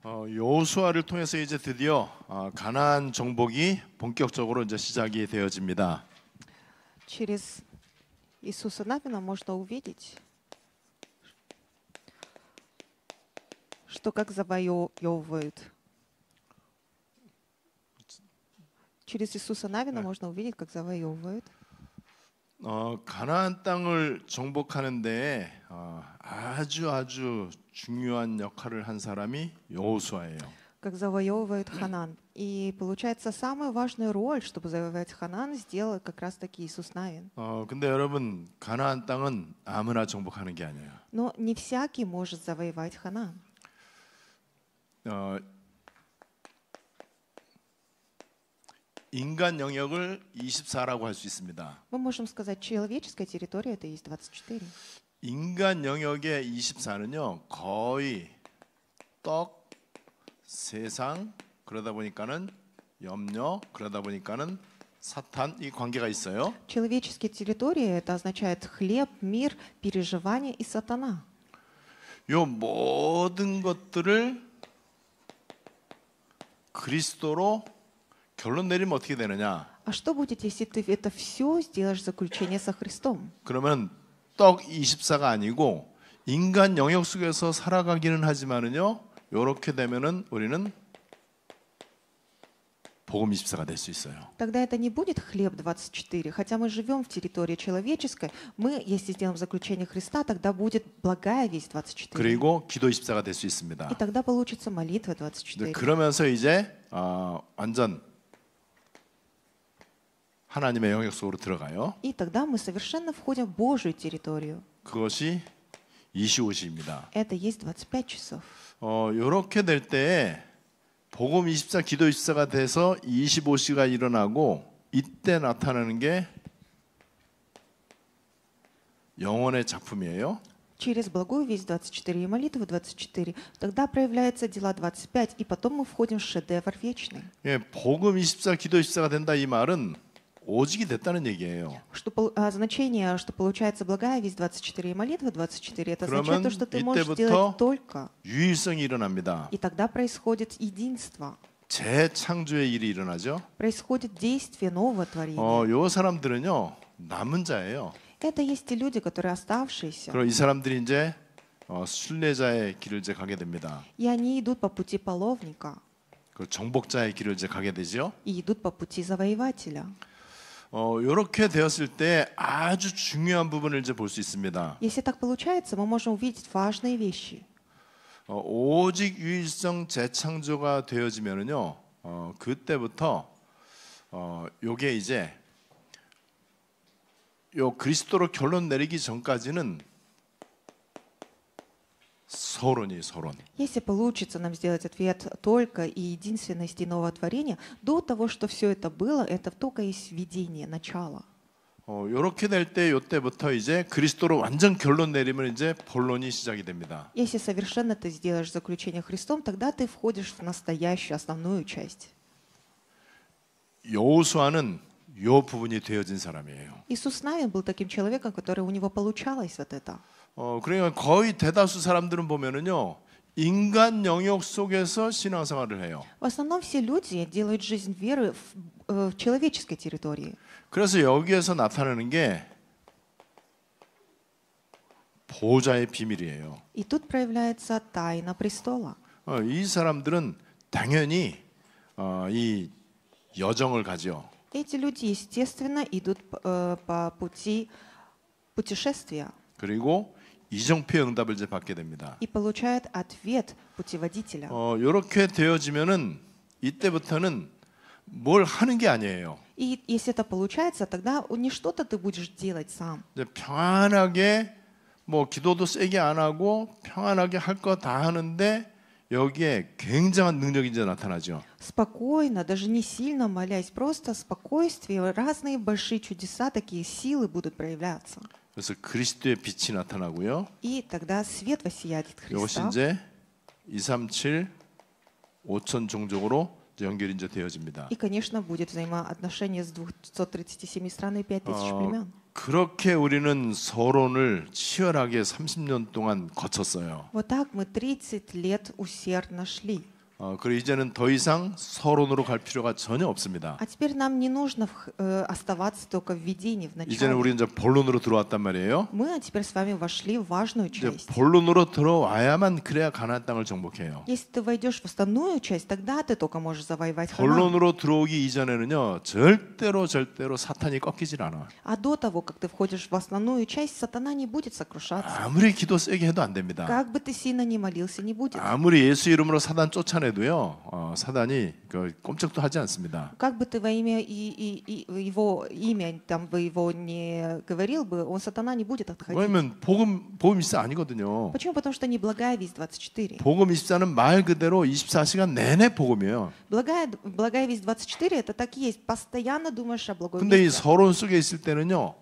여호수아를 통해서 이제 드디어 가나안 정복이 본격적으로 이제 시작이 되어집니다. Через Иисуса Навина можно увидеть, что как завоевывают. Через Иисуса Навина можно увидеть, как завоевывают. 가나안 땅을 정복하는데 아주 중요한 역할을 한 사람이 여호수아예요. Как завоевывают Ханан. И получается, самую важную роль, чтобы завоевать Ханан, сделал как раз-таки Иисус Навин. 근데 여러분 가나안 땅은 아무나 정복하는 게 아니에요. Но не всякий может завоевать Ханан. 인간 영역을 24라고 할 수 있습니다. Мы можем сказать, человеческая территория это есть 24. 인간 영역의 24는요 거의 떡, 세상 그러다 보니까는 염려 그러다 보니까는 사탄 이 관계가 있어요. Человеческие территории это означает хлеб, мир, переживание и сатана. 요 모든 것들을 그리스도로 결론 내리면 어떻게 되느냐? А что будет, если ты это все сделаешь заключение со Христом? 그러면 떡 24가 아니고 인간 영역 속에서 살아가기는 하지만은요. 요렇게 되면은 우리는 복음 24가 될 수 있어요. Тогда это не будет хлеб 24, хотя мы живем в территории человеческой, мы, если сделаем заключение Христа, тогда будет благая весть 24. 그리고 기도 24가 될 수 있습니다. И тогда получится молитва 24. 그러면서 이제 완전 하나님의 영역 속으로 들어가요. И тогда мы совершенно входим в Божью территорию. 그것이 25시입니다. Это есть 25 часов. 이렇게 될 때 복음 24, 기도 24가 돼서 25시가 일어나고 이때 나타나는 게 영혼의 작품이에요. Через благую весть 24 и молитву 24, тогда проявляются дела 25, и потом мы входим в шедевр вечный. 예, 복음 24, 기도 24가 된다 이 말은 오직이 됐다는 얘기예요. Значение, что получается благая весть 24 и молитва 24, это означает то, что ты можешь 이때부터 делать только. 유일성이 일어납니다. И тогда происходит единство. 재창조의 일이 일어나죠. Происходит действие нового творения. 요 사람들은요 남은 자예요. Это есть те люди, которые оставшиеся. 그리고 이 사람들이 이제 순례자의 길을 이제 가게 됩니다. И они идут по пути половника. 그 정복자의 길을 이제 가게 되죠. И идут по пути завоевателя. 이렇게 되었을 때 아주 중요한 부분을 이제 볼 수 있습니다. Если так получается, мы можем увидеть важные вещи. 오직 유일성 재창조가 되어지면은요, 그때부터 요게 이제 요 그리스도로 결론 내리기 전까지는 서론. Если получится нам сделать ответ только и единственности нового творения, до того, что все это было, это только есть видение, начало. 이렇게 될 때 요때부터 이제 그리스도로 완전 결론 내리면 이제 본론이 시작이 됩니다. Если совершенно ты сделаешь заключение Христом, тогда ты входишь в настоящую, основную часть. 여호수아는 요 부분이 되어진 사람이에요. Иисус Навин был таким человеком, который у него получалось вот это. 그러니까 거의 대다수 사람들은 보면은요 인간 영역 속에서 신앙생활을 해요. В основном все люди делают жизнь веры в человеческой территории. 그래서 여기에서 나타나는 게 보좌의 비밀이에요. И тут проявляется тайна престола. 이 사람들은 당연히 이 여정을 가죠. Эти люди, естественно, идут по пути путешествия. 그리고 이정표의 응답을 이제 받게 됩니다. И получают ответ путеводителя. 이렇게 되어지면은 이때부터는 뭘 하는 게 아니에요. И если это получается, тогда не что-то ты будешь делать сам. 평안하게 뭐 기도도 세게 안 하고 평안하게 할 거 다 하는데 여기에 굉장한 능력이 이제 나타나죠. Спокойно, даже не сильно молясь, просто спокойствие, разные большие чудеса, такие силы будут проявляться. 그래서 그리스도의 빛이 나타나고요. И тогда свет воссияет 이것이 Христа. 이제 237 5천 종족으로 연결이 이제 되어집니다. И, конечно, будет взаимоотношение с 237 стран и 5000 племен. 그렇게 우리는 서론을 치열하게 30년 동안 거쳤어요. Вот так мы 30 лет усердно шли. 그리고 이제는 더 이상 서론으로 갈 필요가 전혀 없습니다. А теперь нам не нужно оставаться только в видении, в 이제는 начале. 우리 이제 본론으로 들어왔단 말이에요. Мы теперь с вами вошли в важную 이제 часть. 본론으로 들어와야만 그래야 가나안 땅을 정복해요. Если ты войдешь в остальную часть, тогда ты только можешь завоевать Ханаан. 본론으로 들어오기 이전에는요, 절대로 사탄이 꺾이질 않아. А до того, как ты входишь в основную часть, сатана не будет сокрушаться. 아무리 기도 세게 해도 안 됩니다. Как бы ты сильно ни молился, не будет. 아무리 예수 이름으로 사단 쫓아내도요, 사단이 꼼짝도 하지 않습니다. Как бы ты во имя его имя там бы его не говорил бы, он сатана не будет отходить. 왜냐면 복음 24 아니거든요. Почему? Потому что не благая весть 24. 복음 24는 말 그대로 24시간 내내 복음이에요. Благая весть 24 это так и есть. Постоянно думаешь о благой 근데 이 вести. 서론 속에 있을 때는요,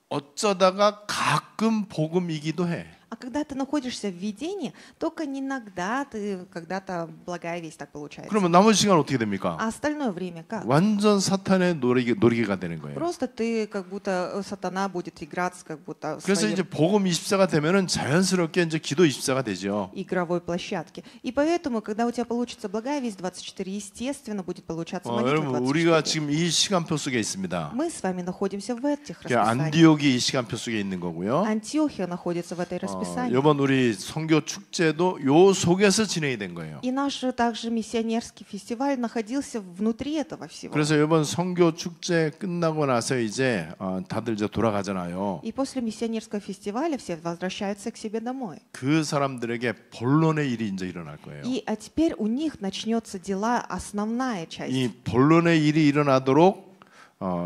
어쩌다가 가끔 복음이기도 해. А когда ты находишься в видении, только не иногда ты когда-то благая весть так получается. 그러면 나머지 시간 어떻게 됩니까? А остальное время как? 완전 사탄의 놀이개가 되는 거예요. Просто ты как будто сатана будет играться, как будто 그래서 своей 이제 복음 24가 되면은 자연스럽게 이제 기도 24가 되죠. игровой площадке. И поэтому, когда у тебя получится благая весть 24, естественно, будет получаться молитва 여러분 우리가 24. 지금 이 시간표 속에 있습니다. Мы с вами находимся в этих 그러니까 расписаниях. 안디옥이 이 시간표 속에 있는 거고요. Антиохия находится в этой расписании. 이번 우리 선교 축제도 요 속에서 진행이 된 거예요. И наш также миссионерский фестиваль находился внутри этого всего. 그래서 이번 선교 축제 끝나고 나서 이제 다들 이제 돌아가잖아요. И после миссионерского фестиваля все возвращаются к себе домой. 그 사람들에게 본론의 일이 이제 일어날 거예요. А теперь у них начнется дела, основная часть. 이 본론의 일이 일어나도록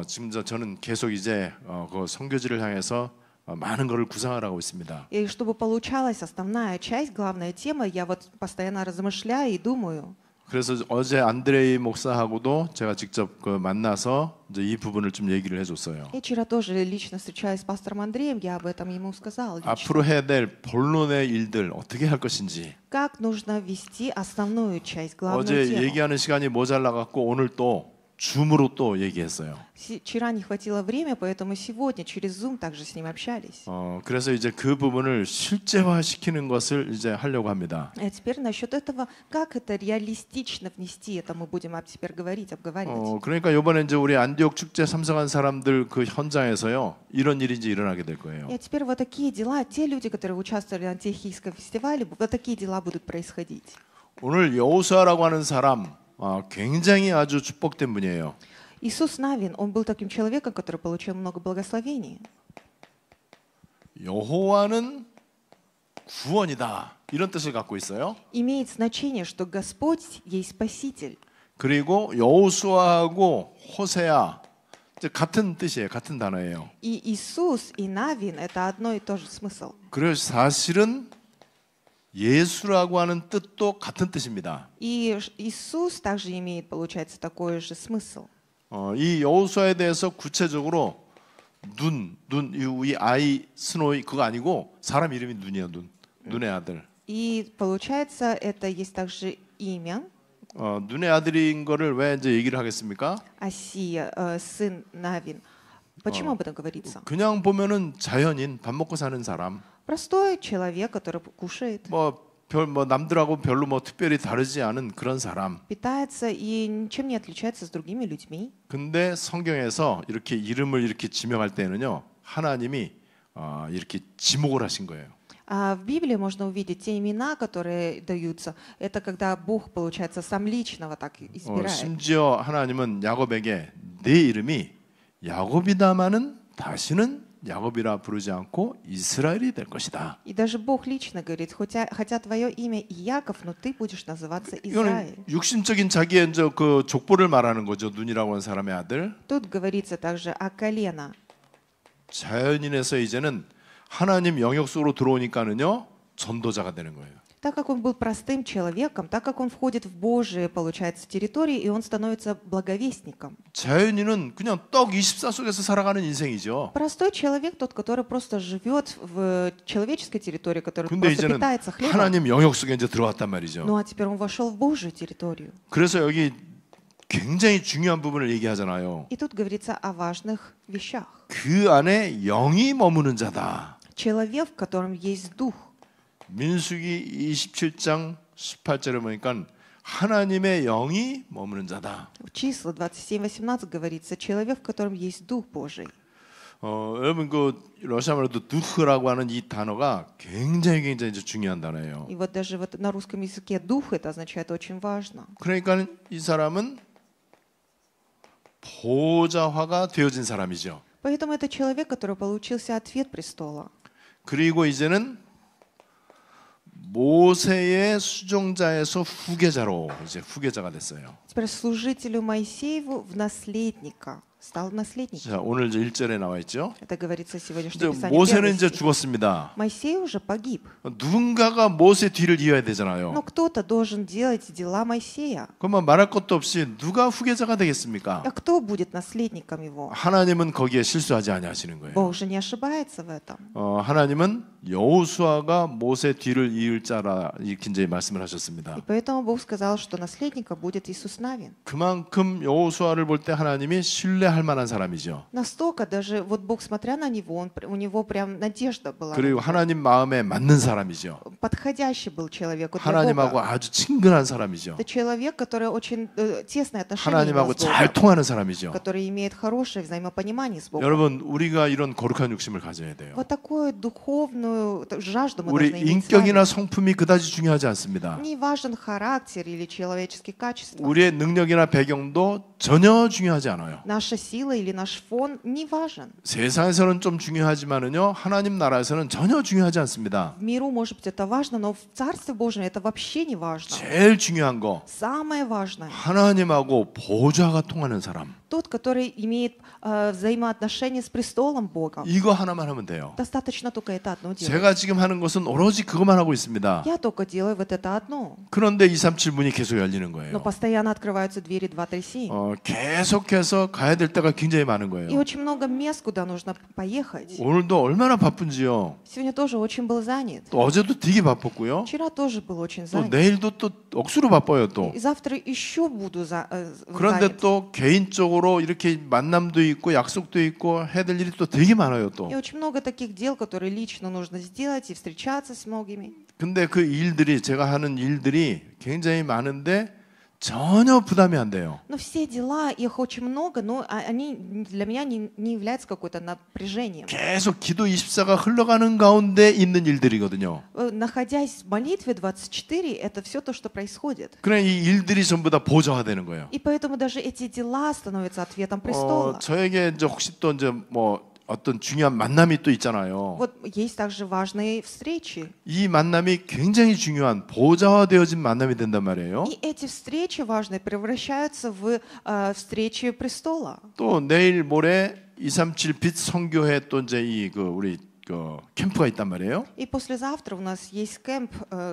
지금 저는 계속 이제 그 선교지를 향해서 많은 것을 구상하라고 있습니다. И чтобы получалась основная часть, главная тема, я вот постоянно размышляю и думаю. 그래서 어제 안드레이 목사하고도 제가 직접 만나서 이제 이 부분을 좀 얘기를 해줬어요. И вчера тоже лично встречаясь с пастором Андреем, я об этом ему сказал. лично. 앞으로 해야 될 본론의 일들 어떻게 할 것인지. Как нужно вести основную часть, главную 어제 тему. 얘기하는 시간이 모자라갖고 오늘 또 줌으로 또 얘기했어요. Вчера не хватило времени, поэтому сегодня через Zoom также с ним общались. 그래서 이제 그 부분을 실제화시키는 것을 이제 하려고 합니다. А теперь насчет этого, как это реалистично внести, это мы будем теперь говорить, обговаривать. 그러니까 이번에 이제 우리 안디옥 축제 참석한 사람들 그 현장에서요 이런 일이 이제 일어나게 될 거예요. И теперь вот такие дела, те люди, которые участвовали в Антиохийском фестивале, вот такие дела будут происходить. 오늘 여호수아라고 하는 사람 굉장히 아주 축복된 분이에요. Иисус Навин, он был таким человеком, который получил много благословений. 여호와는 구원이다 이런 뜻을 갖고 있어요. Имеет значение, что Господь есть Спаситель. 그리고 여호수아하고 호세아 같은 뜻이에요. 같은 단어예요. И Иисус и Навин это одно и то же смысл. 그래서 사실은 예수라고 하는 뜻도 같은 뜻입니다. И Иисус также имеет, получается, такой же смысл. 이 여호수아에 대해서 구체적으로 이 아이 스노이 그거 아니고 사람 이름이 눈이야 눈의 아들. И получается, это есть также имя 눈의 아들인 거를 왜 이제 얘기를 하겠습니까? Асия, сын Навин. Почему об этом говорится? 그냥 보면은 자연인 밥 먹고 사는 사람. Простой человек, который кушает, 남들하고 별로 특별히 다르지 않은 그런 사람. питается и ничем не отличается с другими людьми. 근데 성경에서 이렇게 이름을 이렇게 지명할 때는요 하나님이 이렇게 지목을 하신 거예요. А в Библии можно увидеть те имена, которые даются. Это когда Бог, получается, сам лично вот так избирает. 심지어 하나님은 야곱에게 내 이름이 야곱이다마는 다시는 야곱이라 부르지 않고 이스라엘이 될 것이다. И даже Бог лично говорит, хотя твое имя Иаков, но ты будешь называться 이거는 Израиль. 육신적인 자기의 이제 그 족보를 말하는 거죠. 눈이라고 하는 사람의 아들. Тут говорится также о колено. 자연인에서 이제는 하나님 영역 속으로 들어오니까는요 전도자가 되는 거예요. Так как он был простым человеком, так как он входит в Божие, получается, территории, и он становится благовестником. 자연인은 그냥 떡 24 속에서 살아가는 인생이죠. Простой человек, тот, который просто живет в человеческой территории, который 근데 просто 이제는 питается хлебом. 하나님 영역 속에 이제 들어왔단 말이죠. Ну а теперь он вошел в Божию территорию. 그래서 여기 굉장히 중요한 부분을 얘기하잖아요. И тут говорится о важных вещах. 그 안에 영이 머무는 자다. Человек, в котором есть дух. 민수기 27장 18절에 보니까 하나님의 영이 머무는 자다. В числа 27:18 говорится, человек, в котором есть дух Божий. 여러분 그 러시아말로도 두흐라고 하는 이 단어가 굉장히 이제 중요한 단어예요. И вот даже вот на русском языке дух это означает очень важно. 그러니까 이 사람은 보좌화가 되어진 사람이죠. Поэтому это человек, который получился ответ престола. 그리고 이제는 모세의 수종자에서 후계자로 이제 후계자가 됐어요. Теперь служителю Моисееву в наследника. стал наследником. 자, 오늘 이제 1절에 나와 있죠. Это говорится в сегодняшнем 이제 Писании. 모세는 первый 이제 стих. 죽었습니다. Моисей уже погиб. 누군가가 모세 뒤를 이어야 Но 되잖아요. кто-то должен делать дела Моисея. 그러면 말할 것도 없이 누가 후계자가 되겠습니까? А кто будет наследником его? 하나님은 거기에 실수하지 아니하시는 거예요. Бог же не ошибается в этом. 하나님은 여호수아가 모세 뒤를 이을 자라 이렇게 이제 말씀을 하셨습니다. И поэтому Бог сказал, что наследником будет Иисус Навин. 그만큼 여호수아를 볼 때 하나님이 신뢰할 만한 사람이죠. Настолько даже вот Бог, смотря на него, у него прям надежда была. 그리고 하나님 마음에 맞는 사람이죠. Подходящий был человек. 하나님하고 아주 친근한 사람이죠. Это человек, который очень тесные отношения 하나님하고 имел с 잘 Богом, 통하는 사람이죠. который имеет хорошее взаимопонимание с Богом. 여러분, 우리가 이런 거룩한 욕심을 가져야 돼요. Вот такую духовную жажду мы 우리 должны иметь с 인격이나 вами. 성품이 그다지 중요하지 않습니다. Не важен характер или человеческие качества. 우리의 능력이나 배경도 전혀 중요하지 않아요. Наша сила или наш фон не важен. 세상에서는 좀 중요하지만은요, 하나님 나라에서는 전혀 중요하지 않습니다. В миру, может быть, это важно, но в Царстве Божьем это вообще не важно. 제일 중요한 거, Самое важное 하나님하고 보좌가 통하는 사람. тот, который имеет взаимоотношения с престолом Бога. 이거 하나만 하면 돼요. Достаточно только это одно делать. 제가 지금 하는 것은 오로지 그것만 하고 있습니다. Я только делаю вот это одно. 그런데 237 문이 계속 열리는 Но 거예요. постоянно открываются двери 2, 3, 7. 계속해서 가야 될 때가 굉장히 많은 И 거예요. очень много мест, куда нужно поехать. 오늘도 얼마나 바쁜지요. Сегодня тоже очень был занят. 또 어제도 되게 바빴고요. Вчера тоже был очень 또 занят. 내일도 또 억수로 바빠요 또. И завтра еще буду 그런데 занят. 또 개인적으로 이렇게 만남도 있고 약속도 있고 해야 될 일이 또 되게 많아요 또. И очень много таких дел, которые лично нужно сделать и встречаться с многими. 근데 그 일들이 제가 하는 일들이 굉장히 많은데 전혀 부담이 안 돼요. Но все дела, их очень много, но они для меня не являются какой-то напряжением. 계속 기도 24가 흘러가는 가운데 있는 일들이거든요. Находясь в молитве 24, это все то, что происходит. 그래 이 일들이 전부 다 보좌화되는 거예요. И поэтому даже эти дела становятся ответом престола. 저에게 이제 혹시 또 이제 뭐 어떤 중요한 만남이 또 있잖아요. Вот есть также важные встречи. 이 만남이 굉장히 중요한 보좌화되어진 만남이 된단 말이에요. И эти встречи важные превращаются в встречи престола. 또 내일 모레 237 빛 선교회 또 이제 이 그 우리 그 캠프가 있단 말이에요. И послезавтра у нас есть кемп,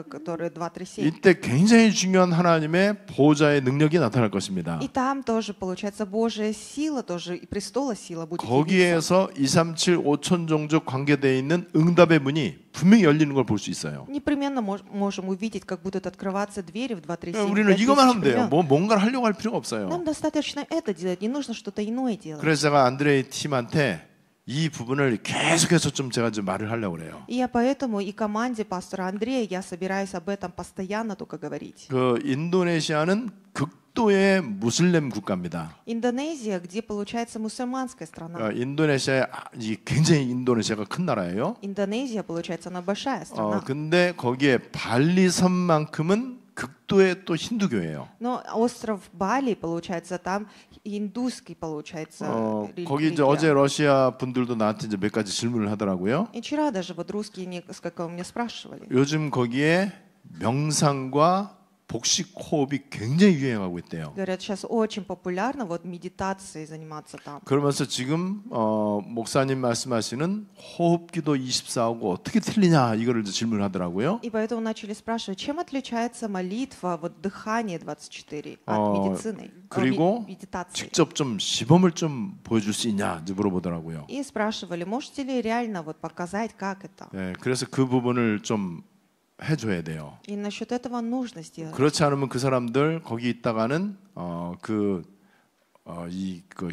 который 237. 이때 굉장히 중요한 하나님의 보좌의 능력이 나타날 것입니다. И там тоже получается Божья сила, тоже и престола сила будет явиться. 거기에서 237 5천 종족 관계되어 있는 응답의 문이 분명히 열리는 걸 볼 수 있어요. Непременно можем увидеть, как будут открываться двери в 237. 우리는 이것만 하면 돼요. 뭐 뭔가를 하려고 할 필요가 없어요. Нам достаточно это делать, не нужно что-то иное делать. 그래서 제가 안드레이 팀한테 이 부분을 계속해서 좀 제가 좀 말을 하려고 그래요. И я поэтому и команде пастора Андрея я собираюсь об этом постоянно только говорить. 그 인도네시아는 극도의 무슬림 국가입니다. Индонезия, где получается мусульманская страна. 인도네시아 굉장히 인도네시아가 큰 나라예요. Индонезия, получается, она большая страна. 근데 거기에 발리섬만큼은 극도의 또 힌두교예요. Но остров Бали, получается, там индусский, получается, 거기 이제 религия. 어제 러시아 분들도 나한테 이제 몇 가지 질문을 하더라고요. И вчера даже вот русские несколько у меня спрашивали. 요즘 거기에 명상과 복식 호흡이 굉장히 유행하고 있대요. Говорят, сейчас очень популярно вот медитацией заниматься там. 그러면서 지금 목사님 말씀하시는 호흡기도 24하고 어떻게 틀리냐 이거를 이제 질문을 하더라고요. И поэтому начали спрашивать, чем отличается молитва, вот дыхание 24 от медицины, 그리고 медитации. 직접 좀 시범을 좀 보여줄 수 있냐 이제 물어보더라고요. И спрашивали, можете ли реально вот показать, как это? 네, 그래서 그 부분을 좀 해줘야 돼요. И насчет этого нужно сделать. 그렇지 않으면 그 사람들 거기 있다가는 그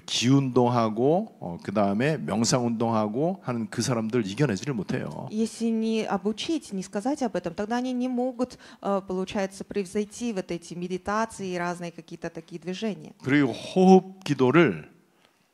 기운동하고 그 다음에 명상운동하고 하는 그 사람들 이겨내지를 못해요. Если не обучить, не сказать об этом, тогда они не могут, получается, превзойти вот эти медитации и разные какие-то такие движения. 그리고 호흡 기도를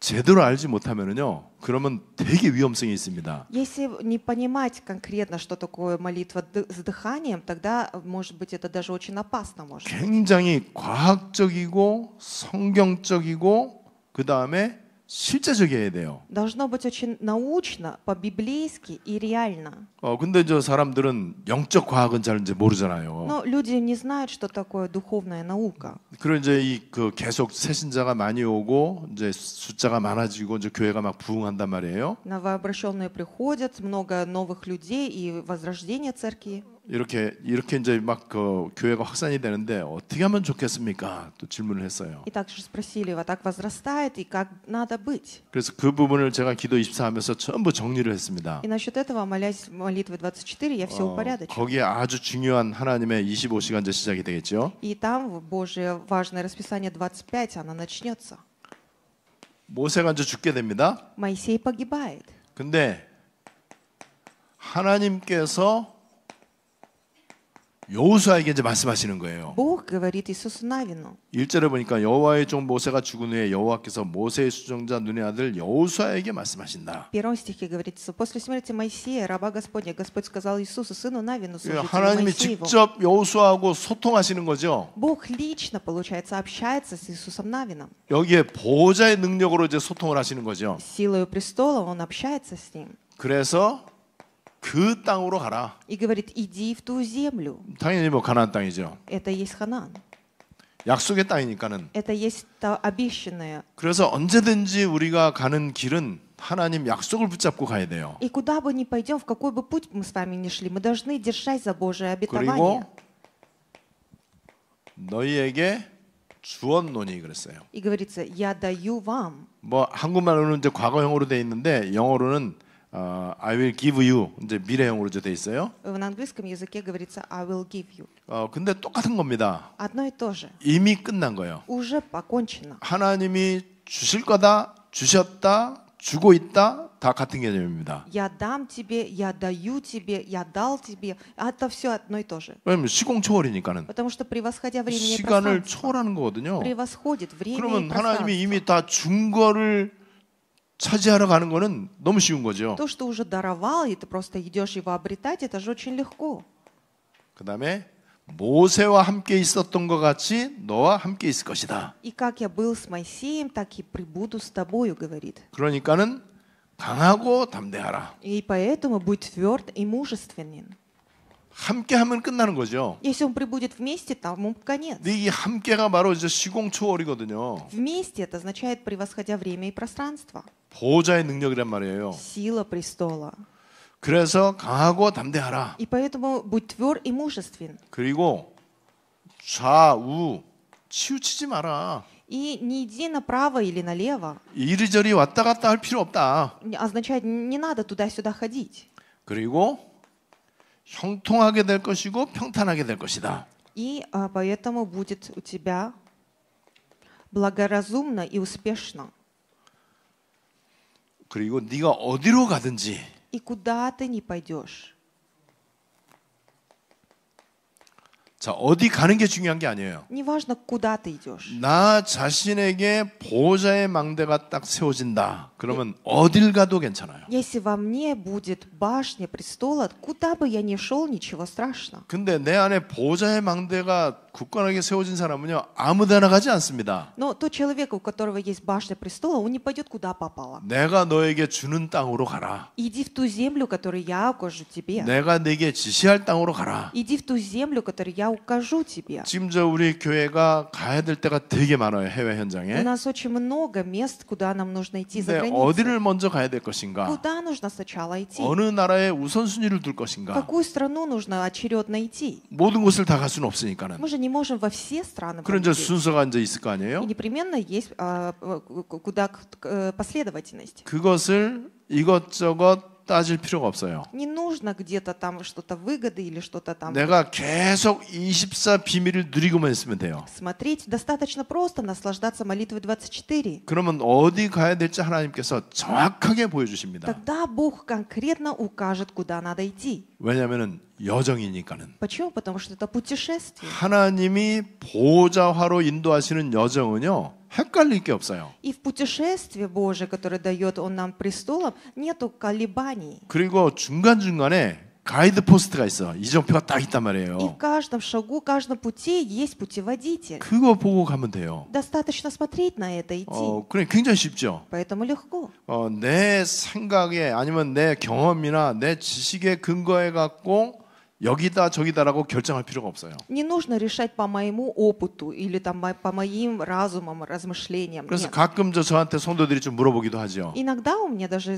제대로 알지 못하면은요, 그러면 되게 위험성이 있습니다. Если не понимать конкретно, что такое молитва с дыханием, тогда, может быть, это даже очень опасно может быть. 굉장히 과학적이고 성경적이고 그 다음에 실제적이어야 돼요. Должно быть очень научно, по-библейски и реально. 근데 저 사람들은 영적 과학은 잘 이제 모르잖아요. Но люди не знают, что такое духовная наука. 그리고 이제 계속 새신자가 많이 오고 이제 숫자가 많아지고 이제 교회가 막 부흥한단 말이에요. Новообращенные приходят, много новых людей и возрождение церкви. 이렇게 이제 막 그 교회가 확산이 되는데 어떻게 하면 좋겠습니까? 또 질문을 했어요. И также спросили, вот так возрастает, и как надо быть? 그래서 그 부분을 제가 기도 24하면서 전부 정리를 했습니다. И насчет этого, молясь молитвой 24, я все упорядочил. 거기에 아주 중요한 하나님의 25시간제 시작이 되겠죠. И там Божье важное расписание 25, оно начнется. 모세가 이제 죽게 됩니다. Моисей погибает. 근데 하나님께서 여호수아에게 이제 말씀하시는 거예요. Бог говорит Иисусу Навину. 1절에 보니까 여호와의 종 모세가 죽은 후에 여호와께서 모세의 수종자 눈의 아들 여호수아에게 말씀하신다. В первом стихе говорится, после смерти Моисея, раба Господня, Господь сказал Иисусу, сыну Навину, служителю 하나님이 Моисееву. 직접 여호수아하고 소통하시는 거죠. Бог лично, получается, общается с Иисусом Навином. 여기에 보호자의 능력으로 이제 소통을 하시는 거죠. Силою престола Он общается с ним. 그래서 그 땅으로 가라. И говорит, иди в ту землю. 당연히 뭐 가나안 땅이죠. Это есть Ханаан. 약속의 땅이니까는. Это есть то обещанное. 그래서 언제든지 우리가 가는 길은 하나님 약속을 붙잡고 가야 돼요. И куда бы ни пойдем, в какой бы путь мы с вами ни шли, мы должны держать за Божие 그리고 обетование. 너희에게 주었노니 그랬어요. И говорится, я даю вам. 뭐 한국말로는 이제 과거형으로 돼 있는데 영어로는 I will give you 이제 미래형으로 이제 돼 있어요. На английском языке говорится, I will give you. 근데 똑같은 겁니다. Одно и то же. 이미 끝난 거예요. Уже покончено. 하나님이 주실 거다, 주셨다, 주고 있다, 다 같은 개념입니다. Я дам тебе, я даю тебе, я дал тебе. Это все одно и то же. 왜냐면 시공초월이니까는 Потому что превосходя время и 시간을 пространство, 초월하는 거거든요. превосходит время и 그러면 하나님이 пространство. 이미 다 준 거를 차지하러 가는 거는 너무 쉬운 거죠. То, что уже даровал, и ты просто идешь его обретать, это же очень легко. 그다음에 모세와 함께 있었던 것 같이 너와 함께 있을 것이다. И как я был с Моисеем, так и прибуду с тобою, говорит. 그러니까는 강하고 담대하라. И поэтому будь тверд и мужественен. 함께 하면 끝나는 거죠. Если он прибудет вместе, тому конец. 근데 이 함께가 바로 이제 시공초월이거든요. Вместе это означает превосходя время и пространство. 보호자의 능력이란 말이에요. Сила престола. 그래서 강하고 담대하라. И поэтому будь тверд и мужествен. 그리고 좌우 치우치지 마라. И не иди направо или налево. 이리저리 왔다 갔다 할 필요 없다. Означает, не надо туда-сюда ходить. 그리고 형통하게 될 것이고 평탄하게 될 것이다. И поэтому будет у тебя благоразумно и успешно. 그리고 네가 어디로 가든지 И куда ты не пойдешь. 자 어디 가는 게 중요한 게 아니에요. Неважно, куда ты идешь. 나 자신에게 보호자의 망대가 딱 세워진다. 그러면 어딜 가도 괜찮아요. Если во мне будет башня престола, куда бы я ни шел, ничего страшного. 근데 내 안에 보호자의 망대가 굳건하게 세워진 사람은요 아무데나 가지 않습니다. Но тот человек, у которого есть башня престола, он не пойдет куда попало. 내가 너에게 주는 땅으로 가라. Иди в ту землю, которую я укажу тебе. 내가 네게 지시할 땅으로 가라. Иди в ту землю, которую я укажу тебе. 지금 저 우리 교회가 가야 될 때가 되게 많아요. 해외 У 현장에. нас очень много мест, куда нам нужно идти за 근데 границу. 어디를 먼저 가야 될 것인가? Куда нужно сначала идти? 어느 나라에 우선순위를 둘 В 것인가? какую страну нужно очередно идти? 모든 곳을 다 갈 수는 없으니까는. Мы же не можем во все страны 그런 이제 полететь. 순서가 이제 있을 거 И 아니에요? непременно есть последовательность. 그것을 이것저것 따질 필요가 없어요. Не нужно где-то там что-то выгоды или что-то там 내가 계속 24 비밀을 누리고만 있으면 돼요. смотреть. Достаточно просто наслаждаться молитвой 24. 그러면 어디 가야 될지 하나님께서 정확하게 보여주십니다. Тогда Бог конкретно укажет, куда надо идти. 왜냐하면 여정이니까는. Почему? Потому что это путешествие. 하나님이 보좌화로 인도하시는 여정은요, 헷갈릴 게 없어요. И в путешествии Божие, которое дает Он нам престолом, нету колебаний. 그리고 중간중간에 가이드 포스트가 있어. 이정표가 딱 있단 И в 말이에요. каждом шагу, каждом пути есть путеводитель. 그거 보고 가면 돼요. Достаточно смотреть на это, идти. 그래 굉장히 쉽죠. Поэтому легко. 내 생각에 아니면 내 경험이나 내 지식에 근거해 갖고 여기다 저기다라고 결정할 필요가 없어요. Не нужно решать по моему опыту или там по моим разумам, размышлениям. 그래서 Нет. 가끔 저한테 성도들이 좀 물어보기도 하죠. Иногда у меня даже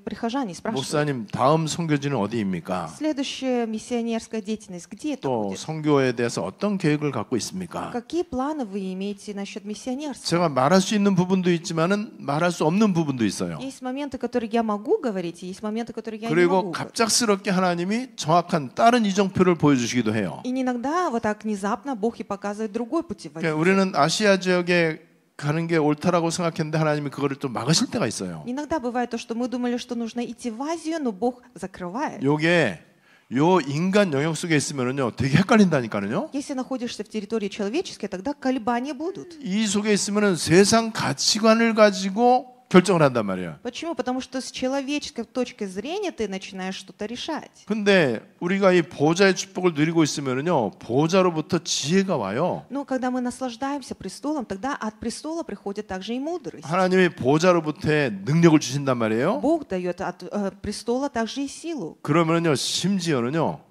прихожане спрашивают, 목사님 다음 선교지는 어디입니까? следующая миссионерская деятельность, где это 또 будет? 선교에 대해서 어떤 계획을 갖고 있습니까? Какие планы вы имеете насчет миссионерства? 제가 말할 수 있는 부분도 있지만은 말할 수 없는 부분도 있어요. Есть моменты, которые я могу говорить, и есть моменты, которые я не 그리고 могу. 갑작스럽게 하나님이 정확한 다른 이정표를 보여주시기도 해요. И иногда вот так внезапно Бог и показывает другой 그러니까 путеводитель. 우리는 아시아 지역에 가는 게 옳다라고 생각했는데 하나님이 그거를 또 막으실 때가 있어요. Иногда бывает то, что мы думали, что нужно идти в Азию, но Бог закрывает. 요게 요 인간 영역 속에 있으면은요 되게 헷갈린다니까요. Если находишься в территории человеческой, тогда колебания будут. 이 속에 있으면은 세상 가치관을 가지고 결정을 한단 말이에요. Почему? Потому что с человеческой точки зрения ты начинаешь что-то решать. 근데 우리가 이 보좌의 축복을 누리고 있으면은요 보좌로부터 지혜가 와요. Но когда мы наслаждаемся престолом, тогда от престола приходит также и мудрость. 하나님이 보좌로부터 능력을 주신단 말이에요. Бог дает от престола также и силу. 그러면은요 심지어는요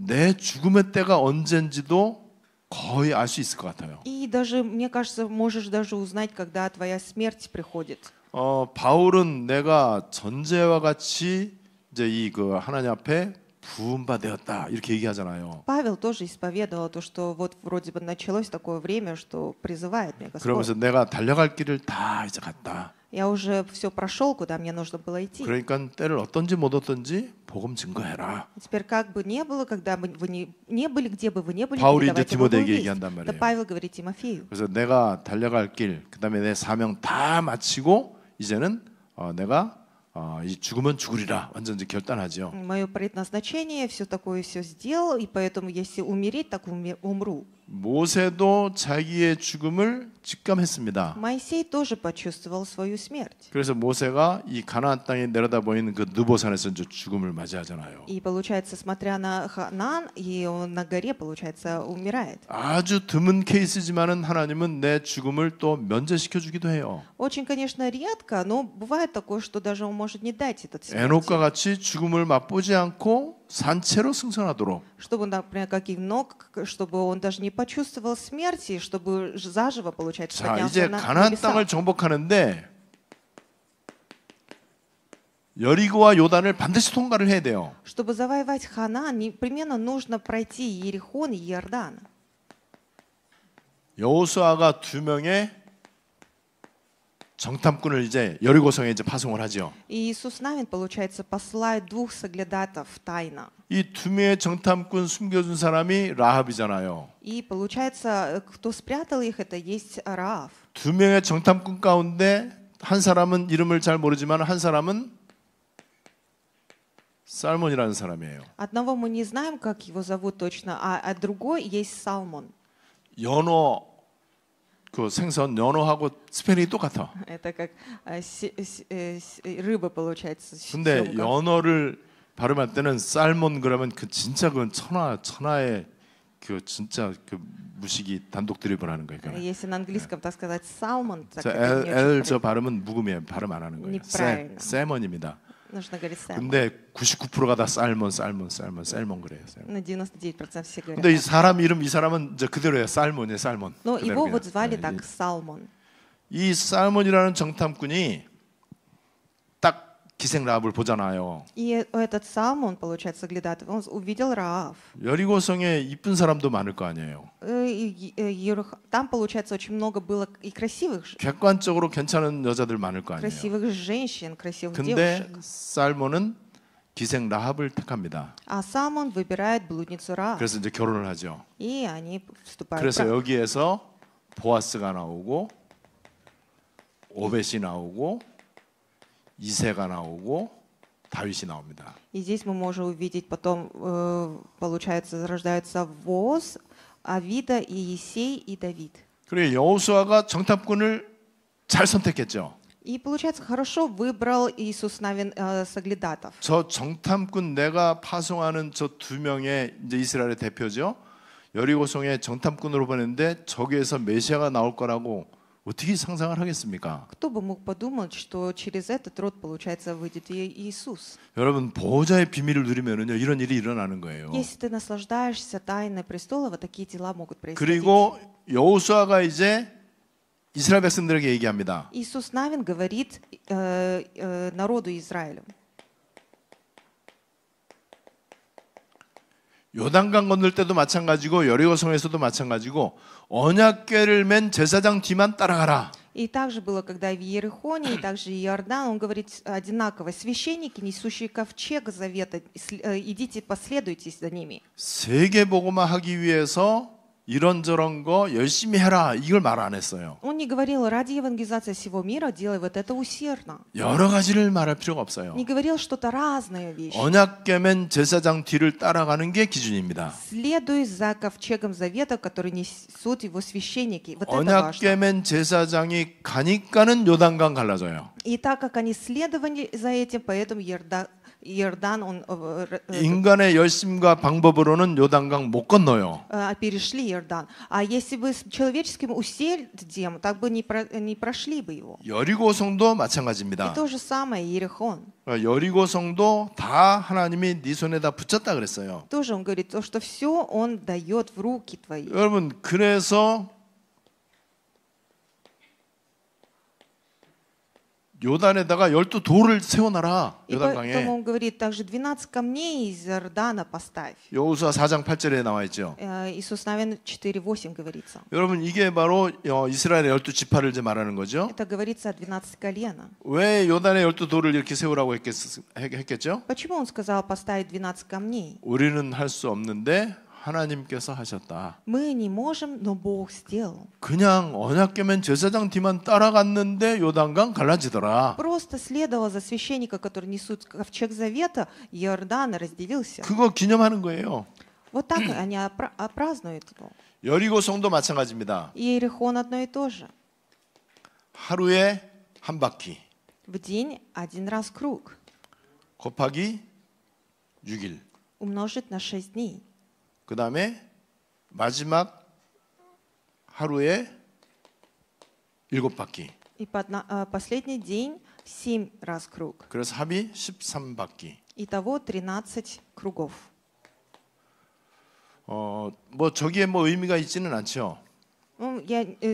내 죽음의 때가 언젠지도 거의 알 수 있을 것 같아요. И даже, мне кажется, можешь даже узнать, когда твоя смерть приходит. 바울은 내가 전제와 같이 이제 이 그 하나님 앞에 부음받았다 이렇게 얘기하잖아요. Павел тоже исповедовал то, что вот вроде бы началось такое время, что призывает меня Господь. 그러면서 내가 달려갈 길을 다 이제 갔다. Я уже все прошел, куда мне нужно было идти. 그러니까 때를 어떤지 못 어떤지 복음 증거해라. Теперь как бы не было, когда бы вы не были, где бы вы не были, 바울이 이제 передавайте благую 디모데에게 весть. 얘기한단 Это 말이에요. Павел говорит Тимофею. 그래서 내가 달려갈 길, 그다음에 내 사명 다 마치고 이제는 내가 이 죽으면 죽으리라 완전 이제 결단하죠. Мое предназначение, все такое все сделал, и поэтому если умереть, так умру. 모세도 자기의 죽음을 직감했습니다. Моисей тоже почувствовал свою смерть. 그래서 모세가 이 가나안 땅에 내려다 보이는 그 느보산에서 이제 죽음을 맞이하잖아요. И получается, смотря на Ханаан, и он на горе, получается, умирает. 아주 드문 케이스지만은 하나님은 내 죽음을 또 면제시켜 주기도 해요. Очень, конечно, редко, но бывает такое, что даже он может не дать этот 에녹과 смерти. 같이 죽음을 맛보지 않고 산채로 승천하도록. Чтобы, например, как и Ног, чтобы он даже не почувствовал смерти, чтобы заживо, получается, 자, поднялся 이제 на 가나안 небеса. 땅을 정복하는데 여리고와 요단을 반드시 통과를 해야 돼요. Чтобы завоевать Ханаан, непременно нужно пройти Иерихон и Иордан. 여호수아가 2명의 정탐꾼을 이제 여리고성에 이제 파송을 하죠. И Иисус Навин, получается, посылает 2 соглядатов тайно. 이 2명의 정탐꾼 숨겨준 사람이 라합이잖아요. И получается, кто спрятал их, это есть Раав. 2명의 정탐꾼 가운데 한 사람은 이름을 잘 모르지만 한 사람은 살몬이라는 사람이에요. Одного мы не знаем, как его зовут точно, а другой есть Салмон. 연어 그 생선 연어하고 스펠이 똑같아. Это как рыба, получается. 근데 семга. 연어를 발음할 때는 살몬 그러면 그 진짜 그건 천하의 그 진짜 그 무식이 단독 드립을 하는 거예요. Если на английском, так сказать, salmon, так 저 это не L очень 저 발음은 묵음이에요. 발음 안 하는 거예요. Neправильно. 세먼입니다. нужно говорить salmon. 근데 99%가 다 살몬 그래요. На 99% все говорят. 근데 이 사람 이름 이 사람은 이제 그대로예요. 살몬이에요. 살몬. Но 그대로 его 그냥. вот звали 네, так Салмон. 이 살몬이라는 정탐꾼이 딱 기생 라합을 보잖아요. И этот сам, он, получается, соглядатый, он увидел Раав. 여리고성에 이쁜 사람도 많을 거 아니에요. Там, получается, очень много было и красивых, 객관적으로 괜찮은 여자들 많을 거 아니에요. красивых женщин, красивых 근데 девушек. 살몬은 기생 라합을 택합니다. А сам он выбирает блудницу Раав. 그래서 이제 결혼을 하죠. И они вступают в 그래서 брак. 여기에서 보아스가 나오고 오벳이 나오고 이새가 나오고 다윗이 나옵니다. И здесь мы можем увидеть потом, получается, рождаются Воз, Авида, и Есей, и Давид. 그리고 여호수아가 정탐꾼을 잘 선택했죠. И, получается, хорошо выбрал Иисус Навин соглядатов. 저 정탐꾼 내가 파송하는 저 두 명의 이제 이스라엘의 대표죠. 여리고성에 정탐꾼으로 보냈는데 저기에서 메시아가 나올 거라고 어떻게 상상을 하겠습니까? Кто бы мог подумать, что через этот род, получается, выйдет и Иисус? 여러분 보호자의 비밀을 누리면은요 이런 일이 일어나는 거예요. Если ты наслаждаешься тайной престола, вот такие дела могут происходить. 그리고 여호수아가 이제 이스라엘 백성들에게 얘기합니다. Иисус Навин говорит народу Израилю. 요단강 건널 때도 마찬가지고 여리고성에서도 마찬가지고 언약궤를 맨 제사장 뒤만 따라가라. И также было, когда и в Иерихоне, и также и Иордан, он говорит одинаково: священники, несущие ковчег завета, идите, последуйтесь за ними. 세계 복음화 하기 위해서 이런저런 거 열심히 해라 이걸 말 안 했어요. Он не говорил: ради евангелизации всего мира делай вот это усердно. 여러 가지를 말할 필요가 없어요. Не говорил что-то разные вещи. 언약궤 맨 제사장 뒤를 따라가는 게 기준입니다. Следуй за ковчегом завета, который несут его священники. Вот это 언약궤 важно. 맨 제사장이 가니까는 요단강 갈라져요. И так как они следовали за этим, поэтому Иордан, он 인간의 열심과 방법으로는 요단강 못 건너요. перешли Иордан. А если бы с человеческим усердием, так бы не прошли бы его. 여리고성도 И 마찬가지입니다. то же самое Иерихон. 여리고성도 다 하나님이 네 손에다 붙였다 그랬어요. Тоже он говорит, то, что все он дает в руки твои. 여러분 그래서 요단에다가 12돌을 세워놔라. И поэтому 요단강에. он говорит также 12 камней из Иордана поставь. 여호수아 4장 8절에 나와 있죠. Иисус Навин 4:8 говорится. 여러분 이게 바로 이스라엘의 12지파를 이제 말하는 거죠. Это говорится о 12 колена. 왜 요단에 12돌을 이렇게 세우라고 했겠죠? Почему он сказал поставить 12 камней? 우리는 할 수 없는데 하나님께서 하셨다. Мы не можем, но Бог сделал. 그냥 언약궤면 제사장 뒤만 따라갔는데 요단강 갈라지더라. Просто следовал за священника, который несут ковчег завета, Иордан разделился. 그거 기념하는 거예요. Вот так они празднуют его. 여리고성도 마찬가지입니다. И Иерихон одно и то же. 하루에 한 바퀴 В день один раз круг. 곱하기 6일. Умножить на 6 дней. 그 다음에 마지막 하루에 7바퀴. И последний день 7 раз круг. 그래서 합이 13바퀴. Итого 13 кругов. 뭐 저기에 뭐 의미가 있지는 않죠. Ну,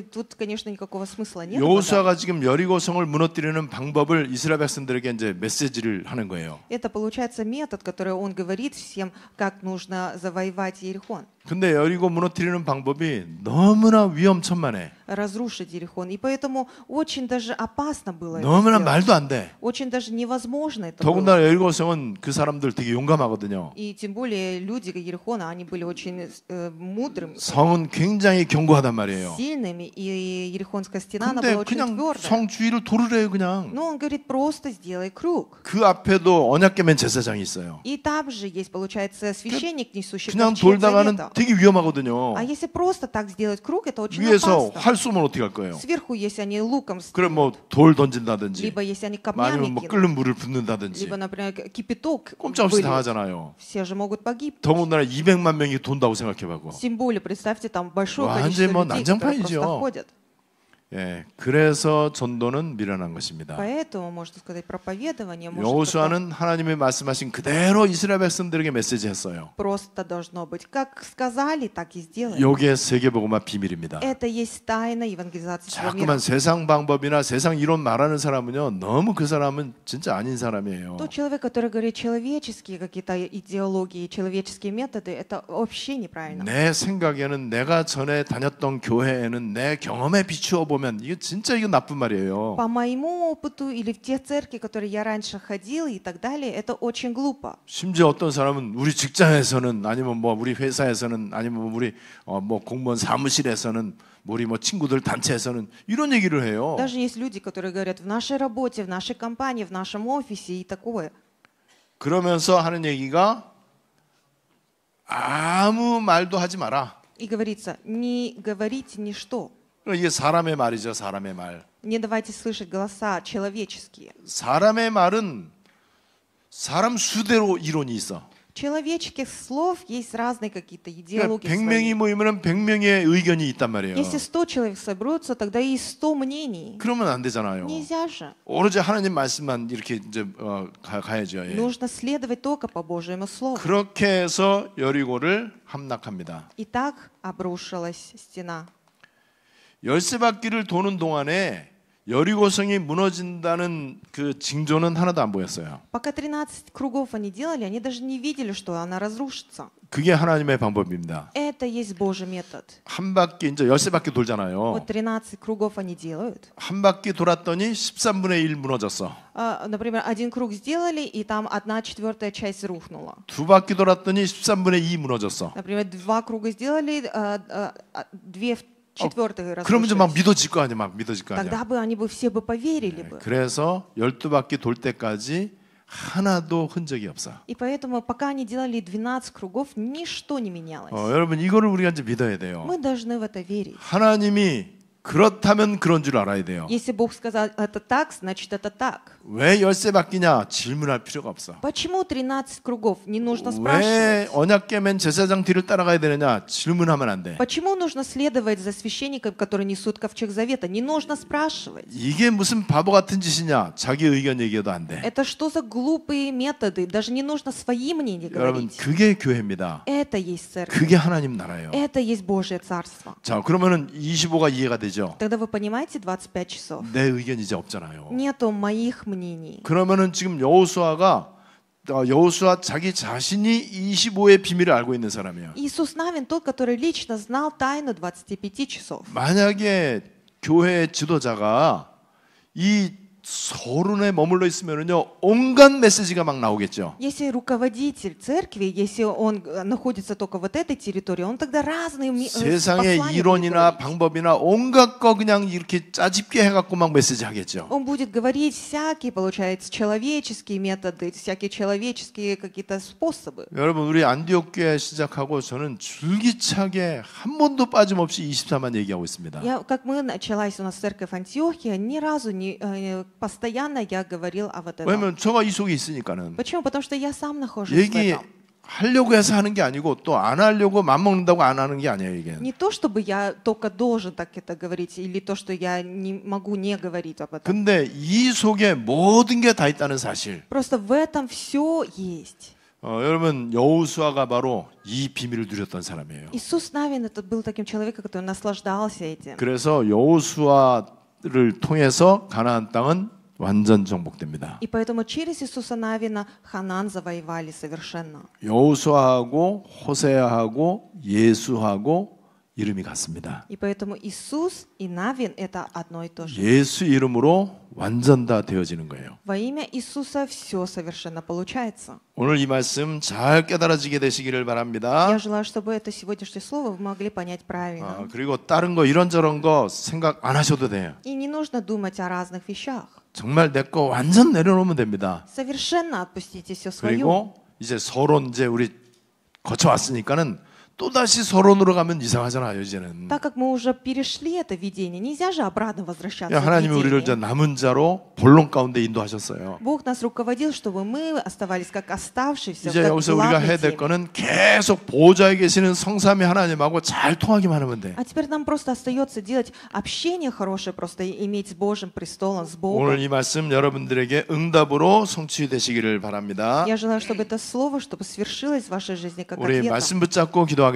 тут, конечно, никакого смысла нет. 여호수아가 지금 여리고성을 무너뜨리는 방법을 이스라엘 백성들에게 이제 메시지를 하는 거예요. Это получается метод, который он говорит всем, как нужно завоевать Иерихон. 근데 여리고 무너뜨리는 방법이 너무나 위험천만해. Разрушить Иерихон. И поэтому очень даже опасно было это 너무나 сделать. 말도 안 돼. Очень даже невозможно это было. 더군다나 여리고성은 그 사람들 되게 용감하거든요. И тем более люди Иерихона, они были очень мудрыми, 성은 굉장히 견고하단 말이에요. сильными, и Иерихонская стена, она 근데 была очень 그냥 твердая. 성 주위를 돌을 해요 그냥. Но он говорит, просто сделай круг. 그 앞에도 언약궤면 제사장이 있어요. И там же есть, получается, священник, несущий 그냥 ковчег 돌다가는 завета. 되게 위험하거든요. А если просто так сделать круг, это очень 위에서 опасно. 활 쏘면 어떻게 할 거예요? Сверху, если они луком 그럼 뭐 стреляют, 돌 던진다든지 либо если они камнями 아니면 뭐 кинут, 끓는 물을 붓는다든지 либо, например, кипяток 꼼짝없이 выльют, 당하잖아요. все же могут погибнуть. 더군다나 200만 명이 돈다고 생각해봐고. Тем более, представьте, там большое 완전히 количество 뭐 людей, которые 난장판이죠. просто ходят. 예, 그래서 전도는 미련한 것입니다. Поэтому, можно сказать, проповедование может 여호수아는 하나님의 말씀하신 그대로 이스라엘 백성들에게 메시지했어요. просто должно быть. Как сказали, так и сделали. 여기에 세계복음화 비밀입니다. Это есть тайна евангелизации всего мира. 자꾸만 세상 방법이나 세상 이론 말하는 사람은요, 너무 그 사람은 진짜 아닌 사람이에요. Тот человек, который говорит человеческие какие-то идеологии, человеческие методы, это вообще неправильно. 내 생각에는 내가 전에 다녔던 교회에는 내 경험에 비추어 보면 이게 진짜 이거 나쁜 말이에요. По моему опыту или в те церкви, которые я раньше ходил и так далее, это очень глупо. 심지어 어떤 사람은 우리 직장에서는 아니면 뭐 우리 회사에서는 아니면 우리 뭐 공무원 사무실에서는 우리 뭐 친구들 단체에서는 이런 얘기를 해요. Даже есть люди, которые говорят в нашей работе, в нашей компании, в нашем офисе и такое. 그러면서 하는 얘기가 아무 말도 하지 마라. И говорится, не говорите ничто. 이게 사람의 말이죠, 사람의 말. Не давайте слышать голоса человеческие. 사람의 말은 사람 수대로 이론이 있어. Человеческих слов есть разные какие-то 그러니까 идеологии. 100명이 свои. 모이면 100명의 의견이 있단 말이에요. Если 100 человек соберутся, тогда и 100 мнений. 그러면 안 되잖아요. Нельзя же. 오로지 하나님 말씀만 이렇게 이제 가야죠. 예. Нужно следовать только по Божьему Слову. 그렇게 해서 여리고를 함락합니다. И так обрушилась стена. 열쇠바퀴를 도는 동안에 여리고성이 무너진다는 그 징조는 하나도 안 보였어요. Пока 13 кругов они делали, они даже не видели, что она разрушится. 그게 하나님의 방법입니다. Это есть Божий метод. 한 바퀴 이제 열쇠바퀴 돌잖아요. Вот 13 кругов они делают. 한 바퀴 돌았더니 13분의 1 무너졌어. Например, один круг сделали, и там 1/4 часть рухнула. 두 바퀴 돌았더니 13분의 2 무너졌어. Например, 2 круга сделали, 2/4 그러면 이제 막 разрушились. 믿어질 거 아니야, 막 믿어질 거 Тогда 아니야. бы они бы все бы поверили бы. 그래서 12바퀴 돌 때까지 하나도 흔적이 없어. И поэтому, пока они делали 12 кругов, ничто не менялось. 여러분 이거를 우리가 이제 믿어야 돼요. Мы должны в это верить. 하나님이 그렇다면 그런 줄 알아야 돼요. Если Бог сказал это так, значит это так. 왜 열쇠 바뀌냐 질문할 필요가 없어. Почему 13 кругов? Не нужно 왜 спрашивать. 언약 깨면 제사장 뒤를 따라가야 되느냐 질문하면 안 돼. Почему нужно следовать за священником, который несут ковчег завета? Не нужно спрашивать. 이게 무슨 바보 같은 짓이냐 자기 의견 얘기해도 안 돼. Это что за глупые методы? Даже не нужно свои мнения 여러분 говорить. 그게 교회입니다. Это есть церковь. 그게 하나님 나라예요. Это есть Божье Царство. 자 그러면은 25가 이해가 되죠. Тогда вы понимаете 25 часов. 내 의견 이제 없잖아요. Нету моих мнений. 그러면은 지금 여호수아가 여호수아 자기 자신이 25의 비밀을 알고 있는 사람이에요. Иисус Навин тот, который лично знал тайну 25 часов. 만약에 교회 지도자가 이 서론에 머물러 있으면은요 온갖 메시지가 막 나오겠죠. Если руководитель церкви, если он находится только в вот этой территории, он тогда разные 세상의 послания будет 이론이나 говорить. 방법이나 온갖 거 그냥 이렇게 짜집게 해갖고 막 메시지 하겠죠. Он будет говорить всякие, получается, человеческие методы, всякие человеческие какие-то способы. 여러분 우리 안디옥 교회 시작하고 저는 줄기차게 한 번도 빠짐없이 24만 얘기하고 있습니다. Как мы началась у нас церковь Антиохия, ни разу не постоянно я говорил о вот этом. 왜냐면 저가 이 속에 있으니까는 Почему? Потому что я сам нахожусь в этом. 얘기하려고 해서 하는 게 아니고 또 안 하려고 맘먹는다고 안 하는 게 아니에요 이게. Не то, чтобы я только должен так это говорить, или то, что я не могу не говорить об этом. 근데 이 속에 모든 게 다 있다는 사실. Просто в этом все есть. 여러분 여호수아가 바로 이 비밀을 누렸던 사람이에요. Иисус Навин это был таким человеком, который наслаждался этим. 그래서 여호수아를 통해서 가나안 땅은 완전 정복됩니다. И поэтому через Иисуса Навина Ханан завоевали совершенно. 여호수아하고 호세아하고 예수하고 이름이 같습니다. И поэтому Иисус и Навин это одно и то же. 예수 이름으로 완전 다 되어지는 거예요. Во имя Иисуса все совершенно получается. 오늘 이 말씀 잘 깨달아지게 되시기를 바랍니다. Я желаю, чтобы это сегодняшнее слово вы могли понять правильно. 그리고 다른 거 이런저런 거 생각 안 하셔도 돼요. И не нужно думать о разных вещах. 정말 내 거 완전 내려놓으면 됩니다. Совершенно отпустите все свое. 그리고 이제 서론 이제 우리 거쳐왔으니까는 또 다시 서론으로 가면 이상하잖아요, 이제는. Так как мы уже перешли это видение, нельзя же обратно возвращаться 야, в 하나님이 우리를 видение. 남은 자로 본론 가운데 인도하셨어요. Бог нас руководил, чтобы мы оставались как оставшиеся, 이제 как 여기서 우리가 главной 해야 될 теме. 거는 계속 보좌에 계시는 성삼위 하나님하고 잘 통하기만 하면 돼. А теперь нам просто остается делать общение хорошее, просто иметь с Божьим престолом, с Богом. 오늘 이 말씀 여러분들에게 응답으로 성취되시기를 바랍니다. Я желаю, чтобы это слово, чтобы свершилось в вашей жизни как 우리 ответом. 말씀 붙잡고 기도하겠습니다.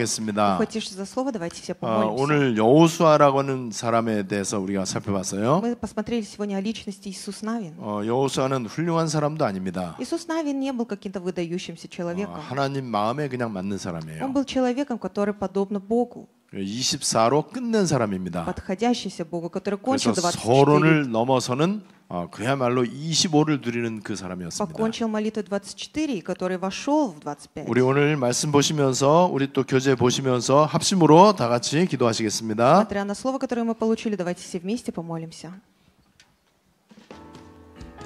Ухватившись за слово, давайте все помолимся. 오늘 여호수아라고 하는 사람에 대해서 우리가 살펴봤어요. Мы посмотрели сегодня о личности Иисус Навин. 여호수아는 훌륭한 사람도 아닙니다. Иисус Навин не был каким-то выдающимся человеком. 하나님 마음에 그냥 맞는 Он 사람이에요. был человеком, который подобно Богу, 24로 끝낸 사람입니다. подходящийся Богу, который 그래서 кончил 24, 서론을 넘어서는 그야말로 25를 누리는 그 사람이었습니다. покончил молитву 24, и который вошел в 25. 우리 오늘 말씀 보시면서 우리 또 교재 보시면서 합심으로 다 같이 기도하시겠습니다. Смотря на слово, которое мы получили, давайте все вместе помолимся.